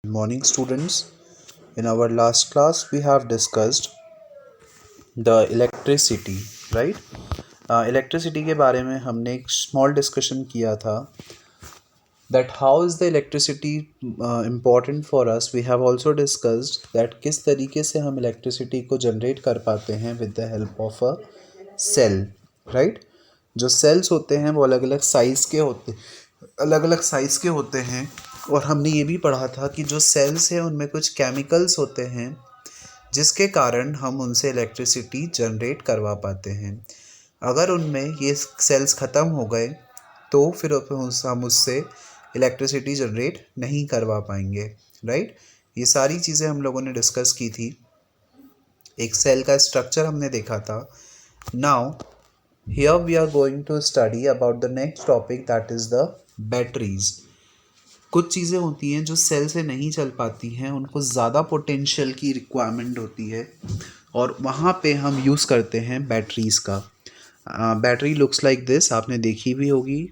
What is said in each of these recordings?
Morning, students. In our last class, we have discussed the electricity, right? Electricity के बारे में हमने एक small discussion किया था that how is the electricity important for us. We have also discussed that किस तरीके से हम electricity को generate कर पाते हैं with the help of a cell, right? जो cells होते हैं वो अलग अलग साइज़ के होते हैं और हमने ये भी पढ़ा था कि जो सेल्स हैं उनमें कुछ केमिकल्स होते हैं जिसके कारण हम उनसे इलेक्ट्रिसिटी जनरेट करवा पाते हैं। अगर उनमें ये सेल्स ख़त्म हो गए तो फिर हम उससे इलेक्ट्रिसिटी जनरेट नहीं करवा पाएंगे, राइट। ये सारी चीज़ें हम लोगों ने डिस्कस की थी। एक सेल का स्ट्रक्चर हमने देखा था। Now here we are going to study about the next topic, that is the batteries. कुछ चीज़ें होती हैं जो सेल से नहीं चल पाती हैं, उनको ज़्यादा पोटेंशियल की रिक्वायरमेंट होती है और वहाँ पे हम यूज़ करते हैं बैटरीज़ का। बैटरी लुक्स लाइक दिस, आपने देखी भी होगी।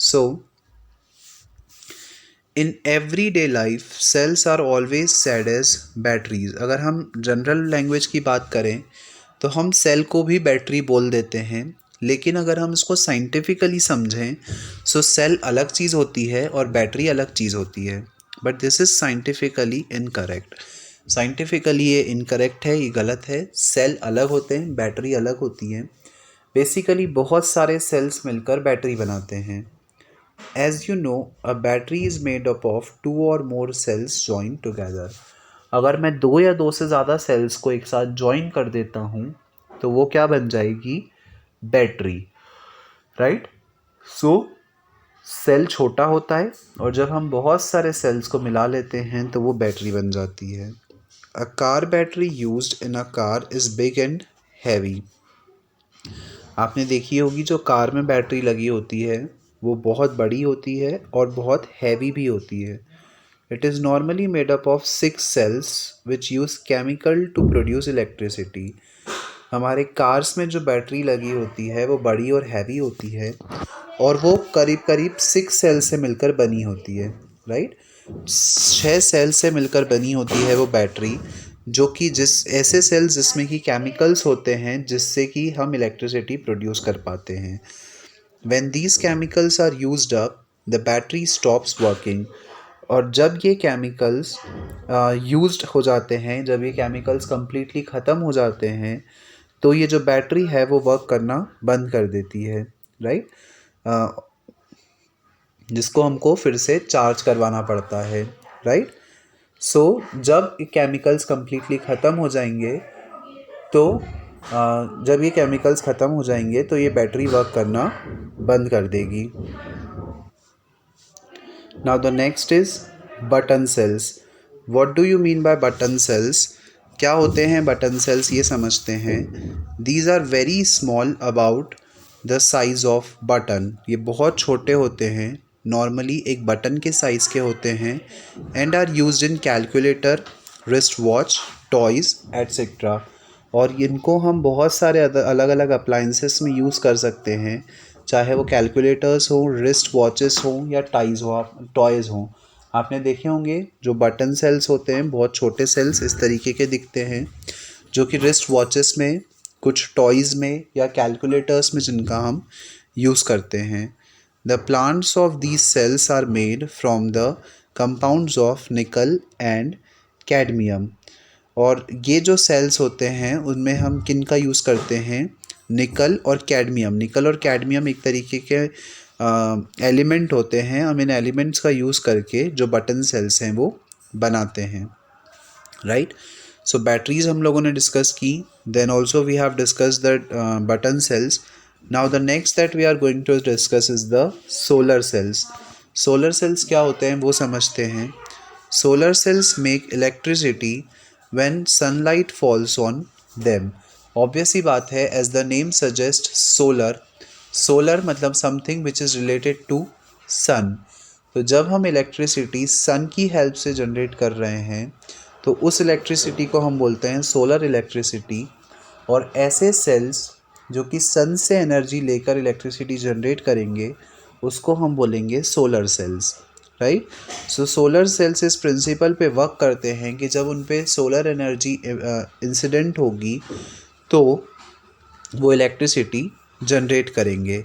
So in every day life cells are always said as batteries. अगर हम जनरल लैंग्वेज की बात करें तो हम सेल को भी बैटरी बोल देते हैं, लेकिन अगर हम इसको साइंटिफिकली समझें सो सेल अलग चीज़ होती है और बैटरी अलग चीज़ होती है। But this is scientifically incorrect. Scientifically ये इनकरेक्ट है, ये गलत है। सेल अलग होते हैं, बैटरी अलग होती है। बेसिकली बहुत सारे सेल्स मिलकर बैटरी बनाते हैं। As you know, a battery is made up of two or more cells joined together. अगर मैं दो या दो से ज़्यादा सेल्स को एक साथ ज्वाइन कर देता हूँ तो वो क्या बन जाएगी? Battery, right. सो सेल छोटा होता है और जब हम बहुत सारे सेल्स को मिला लेते हैं तो वो बैटरी बन जाती है। A car battery used in a car is big and heavy. आपने देखी होगी जो कार में बैटरी लगी होती है वो बहुत बड़ी होती है और बहुत हैवी भी होती है। It is normally made up of 6 cells which use chemical to produce electricity. हमारे कार्स में जो बैटरी लगी होती है वो बड़ी और हैवी होती है और वो करीब करीब 6 सेल से मिलकर बनी होती है, राइट। 6 सेल से मिलकर बनी होती है वो बैटरी, जो कि ऐसे सेल्स जिसमें कि केमिकल्स होते हैं जिससे कि हम इलेक्ट्रिसिटी प्रोड्यूस कर पाते हैं। When these chemicals are used up, the battery stops working. और जब ये केमिकल्स यूज्ड हो जाते हैं, जब ये केमिकल्स कम्प्लीटली ख़त्म हो जाते हैं तो ये जो बैटरी है वो वर्क करना बंद कर देती है, राइट। जिसको हमको फिर से चार्ज करवाना पड़ता है, राइट। सो जब केमिकल्स कम्प्लीटली ख़त्म हो जाएंगे तो जब ये केमिकल्स ख़त्म हो जाएंगे तो ये बैटरी वर्क करना बंद कर देगी। Now the next is button cells. What do you mean by button cells? क्या होते हैं बटन सेल्स ये समझते हैं। These are very small about the size of button. ये बहुत छोटे होते हैं, नॉर्मली एक बटन के साइज़ के होते हैं and are used in calculator, wrist watch, toys, etc. और इनको हम बहुत सारे अलग अलग अप्लाइंसेस में यूज़ कर सकते हैं, चाहे वो कैलकुलेटर्स हो, रिस्ट वॉचेस हो या टॉयज़ हों। आपने देखे होंगे जो बटन सेल्स होते हैं बहुत छोटे सेल्स इस तरीके के दिखते हैं, जो कि रिस्ट वॉचेस में, कुछ टॉयज़ में या कैलकुलेटर्स में जिनका हम यूज़ करते हैं। The plants of these cells are made from the compounds of nickel and cadmium. और ये जो सेल्स होते हैं उनमें हम किन का यूज़ करते हैं? निकल और कैडमियम। निकल और कैडमियम एक तरीके के एलिमेंट होते हैं। हम इन एलिमेंट्स का यूज़ करके जो बटन सेल्स हैं वो बनाते हैं, राइट। सो बैटरीज हम लोगों ने डिस्कस की, then also we have discuss the button cells. Now the next that we are going to discuss is the solar cells. Solar cells क्या होते हैं वो समझते हैं। Solar cells make electricity when sunlight falls on them. Obvious ही बात है, as the name suggests solar मतलब something which is related to sun. तो जब हम इलेक्ट्रिसिटी सन की हेल्प से जनरेट कर रहे हैं तो उस इलेक्ट्रिसिटी को हम बोलते हैं सोलर इलेक्ट्रिसिटी। और ऐसे सेल्स जो कि सन से एनर्जी लेकर इलेक्ट्रिसिटी जनरेट करेंगे उसको हम बोलेंगे सोलर सेल्स। राइट। सो सोलर सेल्स इस प्रिंसिपल पे वर्क करते हैं कि जब उन पे सोलर एनर्जी इंसिडेंट होगी तो वो इलेक्ट्रिसिटी जनरेट करेंगे।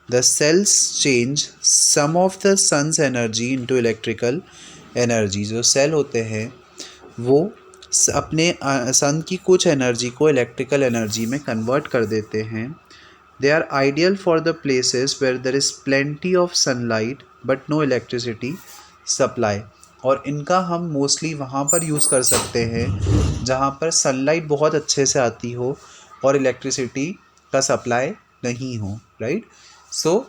The cells change some of the sun's energy into electrical energy. जो सेल होते हैं वो अपने सन की कुछ एनर्जी को इलेक्ट्रिकल एनर्जी में कन्वर्ट कर देते हैं। They are ideal for the places where there is plenty of sunlight but no electricity supply. और इनका हम मोस्टली वहाँ पर यूज़ कर सकते हैं जहाँ पर सनलाइट बहुत अच्छे से आती हो और इलेक्ट्रिसिटी का सप्लाई नहीं हो, राइट। सो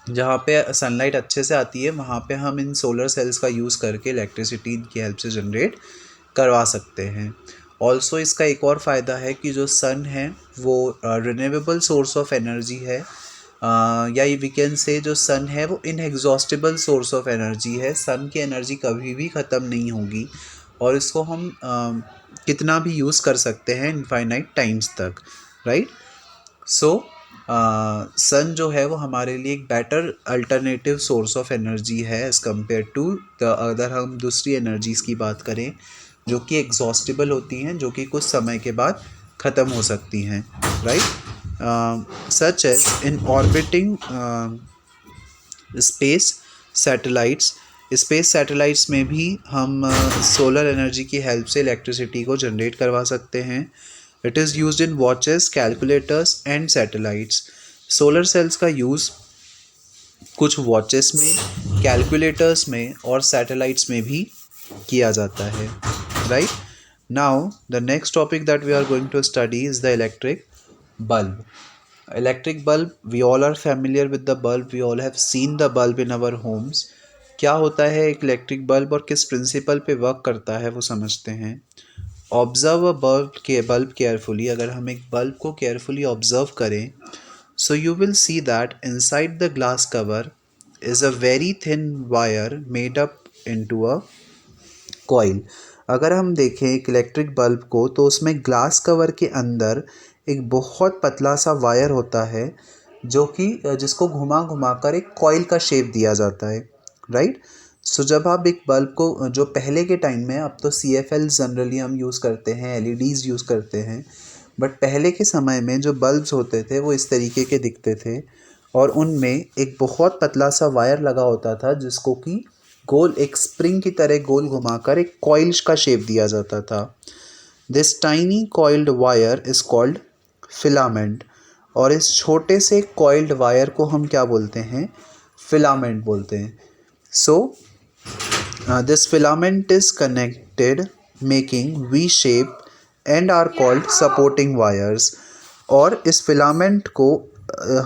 जहाँ पे सनलाइट अच्छे से आती है वहाँ पे हम इन सोलर सेल्स का यूज़ करके इलेक्ट्रिसिटी की हेल्प से जनरेट करवा सकते हैं। ऑल्सो इसका एक और फ़ायदा है कि जो सन है वो रिन्यूएबल सोर्स ऑफ एनर्जी है, या वी कैन से जो सन है वो इनएग्जॉस्टिबल सोर्स ऑफ एनर्जी है। सन की एनर्जी कभी भी ख़त्म नहीं होगी और इसको हम कितना भी यूज़ कर सकते हैं इनफाइनाइट टाइम्स तक, राइट। सो सन जो है वो हमारे लिए एक better alternative source of energy है एज़ कम्पेयर टू द अगर हम दूसरी एनर्जीज़ की बात करें जो कि एग्जॉस्टिबल होती हैं, जो कि कुछ समय के बाद ख़त्म हो सकती हैं, right. Such as in orbiting space satellites. Space satellites में भी हम सोलर एनर्जी की हेल्प से इलेक्ट्रिसिटी को जनरेट करवा सकते हैं। It is used in watches, calculators and satellites. Solar cells का यूज़ कुछ वॉचेस में, कैलकुलेटर्स में और सैटेलाइट्स में भी किया जाता है, right. Now the next topic that we are going to study is the electric bulb. Electric bulb, we all are familiar with the bulb, we all have seen the bulb in our homes. क्या होता है एक electric bulb और किस principal पे work करता है वो समझते हैं। Observe a bulb carefully. अगर हम एक बल्ब को केयरफुली ऑब्जर्व करें so you will see that inside the glass cover is a very thin wire made up into a coil. अगर हम देखें एक इलेक्ट्रिक बल्ब को तो उसमें ग्लास कवर के अंदर एक बहुत पतला सा वायर होता है जो कि जिसको घुमा घुमा कर एक कॉइल का शेप दिया जाता है, राइट। सो जब आप एक बल्ब को, जो पहले के टाइम में, अब तो CFL जनरली हम यूज़ करते हैं, LEDs यूज़ करते हैं, बट पहले के समय में जो बल्ब्स होते थे वो इस तरीके के दिखते थे और उनमें एक बहुत पतला सा वायर लगा होता था जिसको कि गोल एक स्प्रिंग की तरह गोल घुमाकर एक कॉइल का शेप दिया जाता था। This tiny coiled wire is called filament. और इस छोटे से कॉइल्ड वायर को हम क्या बोलते हैं, फिलामेंट बोलते हैं। So this filament is connected making V shape and are called supporting wires. और इस फिलामेंट को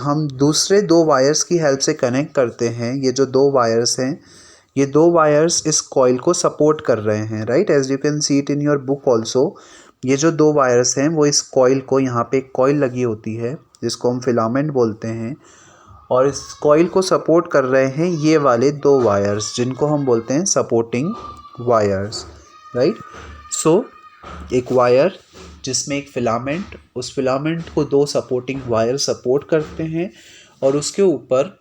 हम दूसरे दो वायर्स की हेल्प से कनेक्ट करते हैं। ये जो दो वायर्स हैं, ये दो वायर्स इस कॉइल को सपोर्ट कर रहे हैं, right. As you can see it in your book also. ये जो दो वायर्स हैं वो इस कॉइल को, यहाँ पे एक कॉइल लगी होती है जिसको हम फिलामेंट बोलते हैं, और इस कॉइल को सपोर्ट कर रहे हैं ये वाले दो वायर्स जिनको हम बोलते हैं सपोर्टिंग वायर्स, राइट। सो एक वायर जिसमें एक फिलामेंट, उस फिलामेंट को दो सपोर्टिंग वायर सपोर्ट करते हैं और उसके ऊपर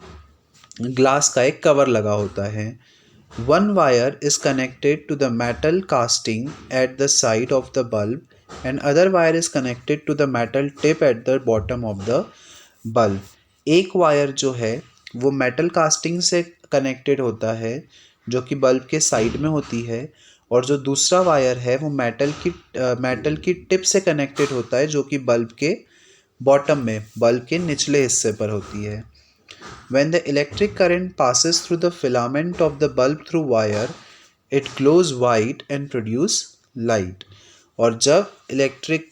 ग्लास का एक कवर लगा होता है। One wire is connected to the metal casting at the side of the bulb and other wire is connected to the metal tip at the bottom of the bulb. एक wire जो है वो metal casting से connected होता है जो कि bulb के साइड में होती है, और जो दूसरा वायर है वो मेटल की टिप से कनेक्टेड होता है जो कि बल्ब के बॉटम में, बल्ब के निचले हिस्से पर होती है। When the electric current passes through the filament of the bulb through wire, it glows white and produce light. और जब इलेक्ट्रिक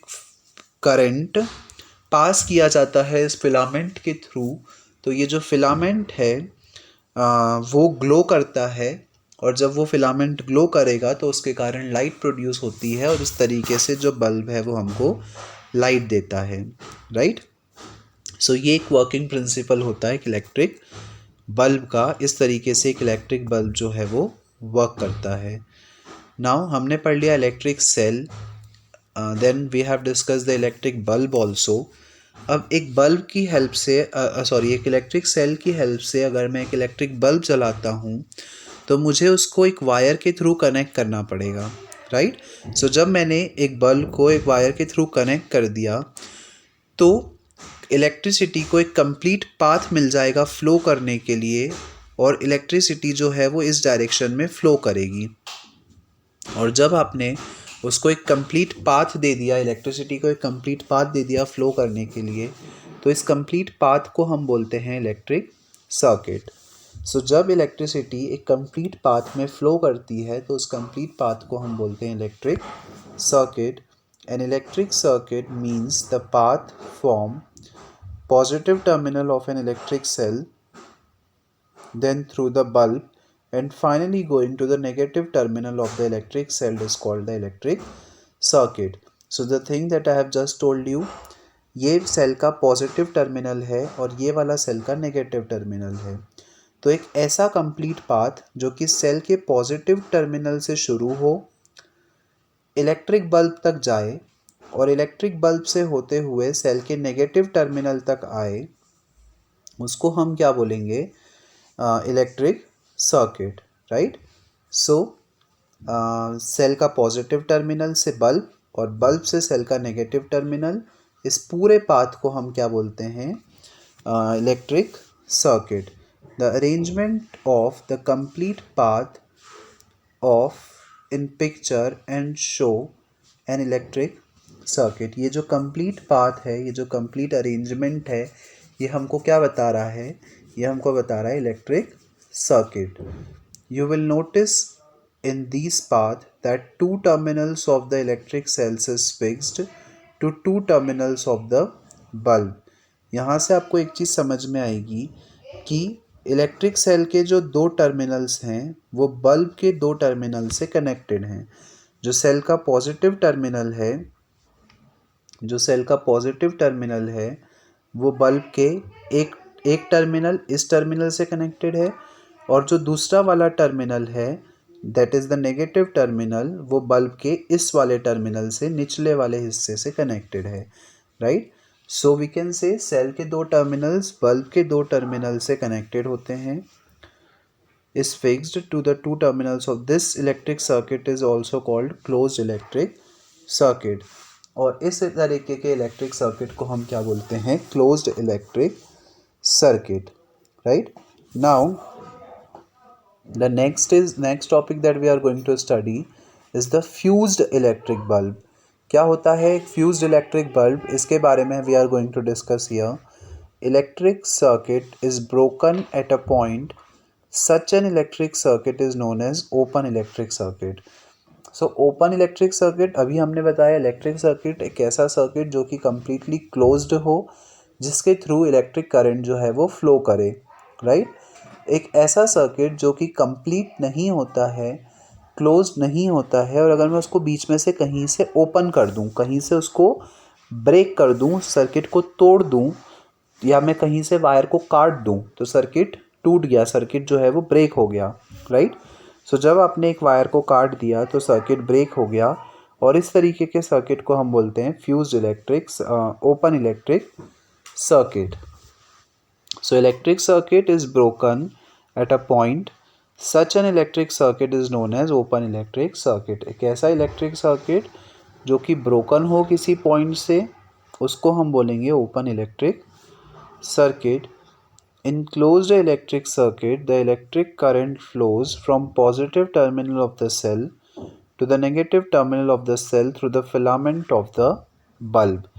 करंट पास किया जाता है इस फिलामेंट के थ्रू तो ये जो फिलामेंट है वो ग्लो करता है, और जब वो फिलामेंट ग्लो करेगा तो उसके कारण लाइट प्रोड्यूस होती है और इस तरीके से जो बल्ब है वो हमको लाइट देता है, राइट। सो ये एक वर्किंग प्रिंसिपल होता है एक इलेक्ट्रिक बल्ब का। इस तरीके से एक इलेक्ट्रिक बल्ब जो है वो वर्क करता है। नाउ हमने पढ़ लिया electric cell, then we have discuss the electric bulb also. अब एक बल्ब की हेल्प से एक इलेक्ट्रिक सेल की हेल्प से अगर मैं एक इलेक्ट्रिक बल्ब जलाता हूँ तो मुझे उसको एक वायर के थ्रू कनेक्ट करना पड़ेगा, राइट। सो जब मैंने एक बल्ब को एक वायर के थ्रू कनेक्ट कर दिया तो इलेक्ट्रिसिटी को एक कंप्लीट पाथ मिल जाएगा फ्लो करने के लिए, और इलेक्ट्रिसिटी जो है वो इस डायरेक्शन में फ़्लो करेगी। और जब आपने उसको एक कंप्लीट पाथ दे दिया, इलेक्ट्रिसिटी को एक कंप्लीट पाथ दे दिया फ़्लो करने के लिए, तो इस कंप्लीट पाथ को हम बोलते हैं इलेक्ट्रिक सर्किट। सो जब इलेक्ट्रिसिटी एक कंप्लीट पाथ में फ़्लो करती है तो उस कंप्लीट पाथ को हम बोलते हैं electric circuit. N electric circuit means the path from positive terminal of an electric cell, then through the bulb, and finally going to the negative terminal of the electric cell is called the electric circuit. So the thing that I have just told you, ये cell का positive terminal है और ये वाला cell का negative terminal है। तो एक ऐसा कंप्लीट पाथ जो कि सेल के पॉजिटिव टर्मिनल से शुरू हो, इलेक्ट्रिक बल्ब तक जाए और इलेक्ट्रिक बल्ब से होते हुए सेल के नेगेटिव टर्मिनल तक आए, उसको हम क्या बोलेंगे? Electric circuit, right. So cell का पॉजिटिव टर्मिनल से बल्ब और बल्ब से सेल का नेगेटिव टर्मिनल, इस पूरे पाथ को हम क्या बोलते हैं? Electric circuit. The arrangement of the complete path of in picture and show an electric circuit. ये जो कंप्लीट पाथ है, ये जो कंप्लीट अरेंजमेंट है, ये हमको क्या बता रहा है? ये हमको बता रहा है electric circuit. You will notice in this path that two terminals of the electric cells is fixed to two terminals of the bulb. यहाँ से आपको एक चीज़ समझ में आएगी कि इलेक्ट्रिक सेल के जो दो टर्मिनल्स हैं वो बल्ब के दो टर्मिनल से कनेक्टेड हैं। जो सेल का पॉजिटिव टर्मिनल है, जो सेल का पॉजिटिव टर्मिनल है वो बल्ब के एक टर्मिनल इस टर्मिनल से कनेक्टेड है, और जो दूसरा वाला टर्मिनल है that is the negative terminal, वो बल्ब के इस वाले टर्मिनल से, निचले वाले हिस्से से कनेक्टेड है, right. So we can say cell के दो टर्मिनल्स बल्ब के दो टर्मिनल से कनेक्टेड होते हैं, is fixed to the two terminals of this electric circuit is also called closed electric circuit। और इस तरीके के इलेक्ट्रिक सर्किट को हम क्या बोलते हैं? Closed electric circuit, right. Now the next topic that we are going to study is the fused electric bulb. क्या होता है एक फ्यूज्ड इलेक्ट्रिक बल्ब? इसके बारे में we are going to discuss here. Electric circuit is broken at a point, such an electric circuit is known as open electric circuit। so open electric circuit, अभी हमने बताया इलेक्ट्रिक सर्किट एक ऐसा circuit जो कि completely closed हो, जिसके through electric current जो है वो फ्लो करे, राइट। एक ऐसा सर्किट जो कि कंप्लीट नहीं होता है, क्लोज्ड नहीं होता है, और अगर मैं उसको बीच में से कहीं से ओपन कर दूं, कहीं से उसको ब्रेक कर दूं, सर्किट को तोड़ दूं, या मैं कहीं से वायर को काट दूं, तो सर्किट टूट गया, सर्किट जो है वो ब्रेक हो गया, राइट। सो जब आपने एक वायर को काट दिया तो सर्किट ब्रेक हो गया, और इस तरीके के सर्किट को हम बोलते हैं fused electric open electric circuit. So electric circuit is broken at a point, such an electric circuit is known as open electric circuit. एक ऐसा इलेक्ट्रिक सर्किट जो कि ब्रोकन हो किसी पॉइंट से, उसको हम बोलेंगे open electric circuit. In closed electric circuit, the electric current flows from positive terminal of the cell to the negative terminal of the cell through the filament of the bulb।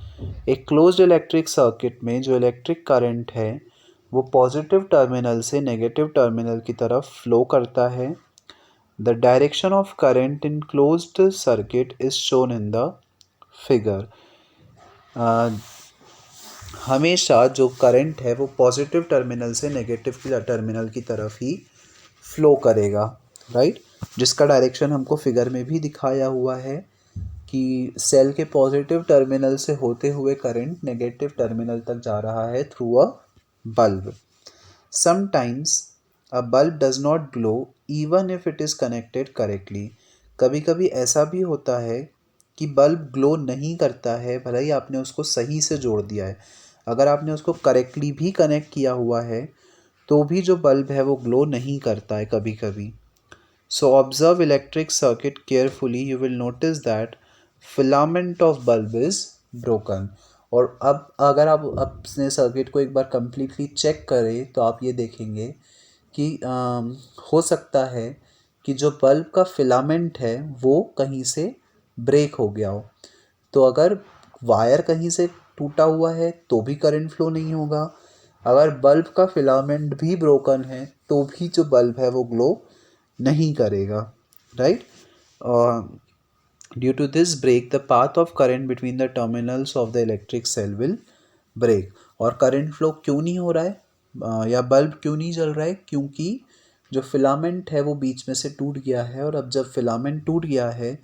एक closed electric circuit में जो electric current है वो positive terminal से negative terminal की तरफ flow करता है। The direction of current in closed circuit is shown in the figure। हमेशा जो करंट है वो पॉजिटिव टर्मिनल से नेगेटिव टर्मिनल की तरफ ही फ्लो करेगा, राइट। जिसका डायरेक्शन हमको फिगर में भी दिखाया हुआ है कि सेल के पॉजिटिव टर्मिनल से होते हुए करंट नेगेटिव टर्मिनल तक जा रहा है through a bulb. Sometimes a bulb does not glow even if it is connected correctly. कभी कभी ऐसा भी होता है कि बल्ब ग्लो नहीं करता है, भले ही आपने उसको सही से जोड़ दिया है, अगर आपने उसको करेक्टली भी कनेक्ट किया हुआ है तो भी जो बल्ब है वो ग्लो नहीं करता है कभी कभी, So observe electric circuit carefully, you will notice that filament of bulb is broken. और अब अगर आप अपने सर्किट को एक बार completely चेक करें तो आप ये देखेंगे कि हो सकता है कि जो बल्ब का फिलामेंट है वो कहीं से ब्रेक हो गया हो। तो अगर वायर कहीं से टूटा हुआ है तो भी करंट फ्लो नहीं होगा, अगर बल्ब का फिलामेंट भी ब्रोकन है तो भी जो बल्ब है वो ग्लो नहीं करेगा, right. Due to this break the path of current between the terminals of the electric cell will break. और करंट फ्लो क्यों नहीं हो रहा है या बल्ब क्यों नहीं जल रहा है, क्योंकि जो फिलामेंट है वो बीच में से टूट गया है, और अब जब फिलामेंट टूट गया है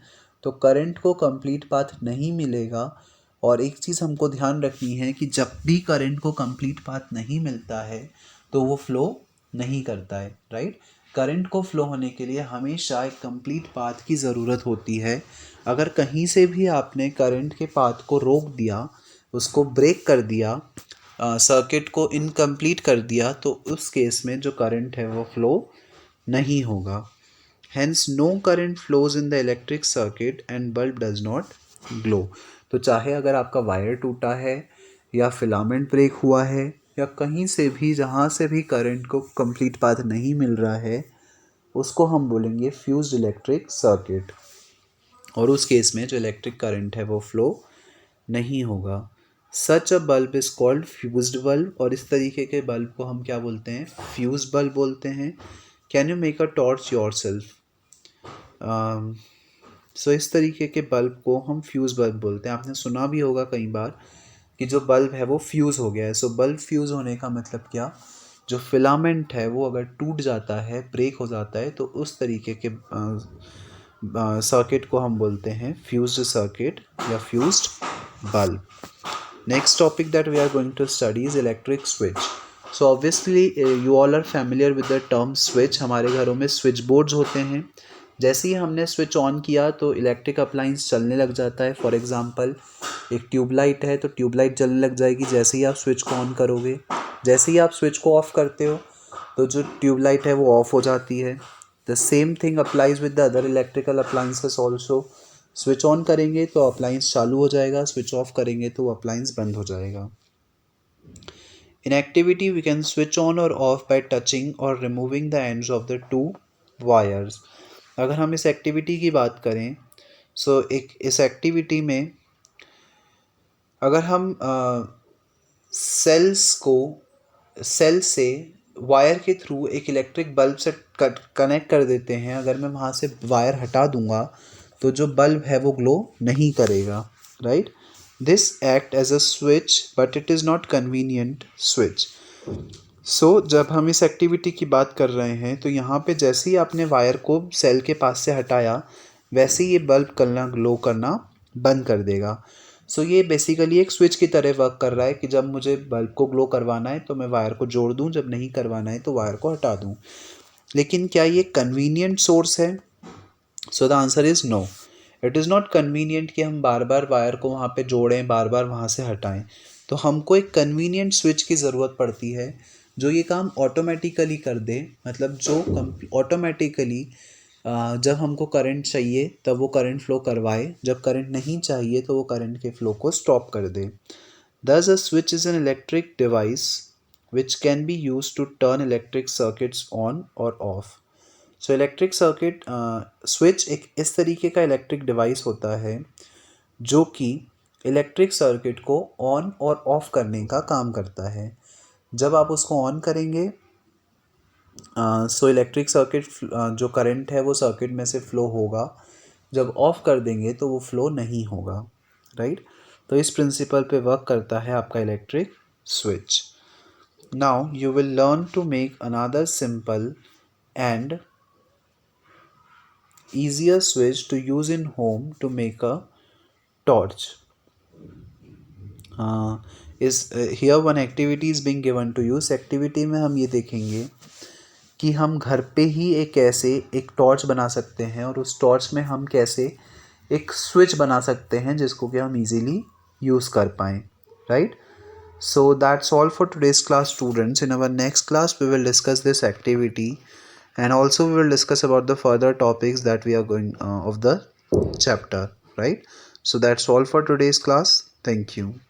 तो करंट को कंप्लीट पाथ नहीं मिलेगा। और एक चीज़ हमको ध्यान रखनी है कि जब भी करंट को कंप्लीट पाथ नहीं मिलता है तो वो फ्लो नहीं करता है, राइट। करंट को फ्लो होने के लिए हमेशा एक कंप्लीट पाथ की ज़रूरत होती है। अगर कहीं से भी आपने करंट के पाथ को रोक दिया, उसको ब्रेक कर दिया, सर्किट को इनकम्प्लीट कर दिया, तो उस केस में जो करंट है वो फ्लो नहीं होगा। Hence no current flows in the electric circuit and bulb does not glow। तो चाहे अगर आपका वायर टूटा है या फिलामेंट ब्रेक हुआ है या कहीं से भी जहाँ से भी करंट को कंप्लीट पाथ नहीं मिल रहा है, उसको हम बोलेंगे फ्यूज्ड इलेक्ट्रिक सर्किट, और उस केस में जो इलेक्ट्रिक करंट है वो फ्लो नहीं होगा। Such a bulb is called fused bulb, और इस तरीके के बल्ब को हम क्या बोलते हैं, फ्यूज बल्ब बोलते हैं। Can you make a torch yourself. सो इस तरीके के बल्ब को हम फ्यूज़ बल्ब बोलते हैं। आपने सुना भी होगा कई बार कि जो बल्ब है वो फ्यूज़ हो गया है। सो बल्ब फ्यूज़ होने का मतलब क्या, जो फिलामेंट है वो अगर टूट जाता है, ब्रेक हो जाता है, तो उस तरीके के सर्किट को हम बोलते हैं फ्यूज्ड सर्किट या fused bulb. Next topic that we are going to study is electric switch. So obviously you all are familiar with the term switch। हमारे घरों में स्विच बोर्ड्स होते हैं। जैसे ही हमने स्विच ऑन किया तो इलेक्ट्रिक अप्लायंस चलने लग जाता है। फॉर एग्जांपल एक ट्यूबलाइट है तो ट्यूबलाइट जलने लग जाएगी जैसे ही आप स्विच को ऑन करोगे। जैसे ही आप स्विच को ऑफ करते हो तो जो ट्यूबलाइट है वो ऑफ हो जाती है। The same thing applies with the other electrical appliances also. Switch on करेंगे तो अप्लायंस चालू हो जाएगा, स्विच ऑफ करेंगे तो अप्लायंस बंद हो जाएगा। In activity we can switch on और ऑफ बाय टचिंग और removing the ends of the two wires. अगर हम इस एक्टिविटी की बात करें, सो इस एक्टिविटी में अगर हम सेल से वायर के थ्रू एक इलेक्ट्रिक बल्ब से कनेक्ट कर देते हैं, अगर मैं वहाँ से वायर हटा दूंगा तो जो बल्ब है वो ग्लो नहीं करेगा, right. This act as a switch but it is not convenient switch. So जब हम इस एक्टिविटी की बात कर रहे हैं तो यहाँ पे जैसे ही आपने वायर को सेल के पास से हटाया वैसे ही ये बल्ब ग्लो करना बंद कर देगा। सो ये बेसिकली एक स्विच की तरह वर्क कर रहा है कि जब मुझे बल्ब को ग्लो करवाना है तो मैं वायर को जोड़ दूं, जब नहीं करवाना है तो वायर को हटा दूं। लेकिन क्या ये कन्वीनियंट सोर्स है? So the answer is no, it is not convenient कि हम बार बार वायर को वहाँ पे जोड़ें, बार बार वहाँ से हटाएं। तो हमको एक कन्वीनियंट स्विच की ज़रूरत पड़ती है जो ये काम ऑटोमेटिकली कर दे, मतलब जो ऑटोमेटिकली जब हमको करंट चाहिए तब वो करंट फ्लो करवाए, जब करंट नहीं चाहिए तो वो करंट के फ्लो को स्टॉप कर दे। Thus a switch is an electric device which can be used to turn electric circuits on or off। So electric circuit switch एक इस तरीके का इलेक्ट्रिक डिवाइस होता है जो कि इलेक्ट्रिक सर्किट को ऑन और ऑफ करने का काम करता है। जब आप उसको ऑन करेंगे सो इलेक्ट्रिक सर्किट जो करंट है वो सर्किट में से फ्लो होगा, जब ऑफ कर देंगे तो वो फ्लो नहीं होगा, राइट। तो इस प्रिंसिपल पे वर्क करता है आपका electric switch. Now you will learn to make another simple and easier switch to use in home to make a torch। Here one activity is being given to you। Activity में हम ये देखेंगे कि हम घर पे ही एक टॉर्च बना सकते हैं और उस टॉर्च में हम कैसे एक स्विच बना सकते हैं जिसको कि हम इजीली यूज़ कर पाएँ, right. So that's all for today's class, students। In our next class we will discuss this activity and also we will discuss about the further topics that we are going of the chapter, right? So that's all for today's class. Thank you.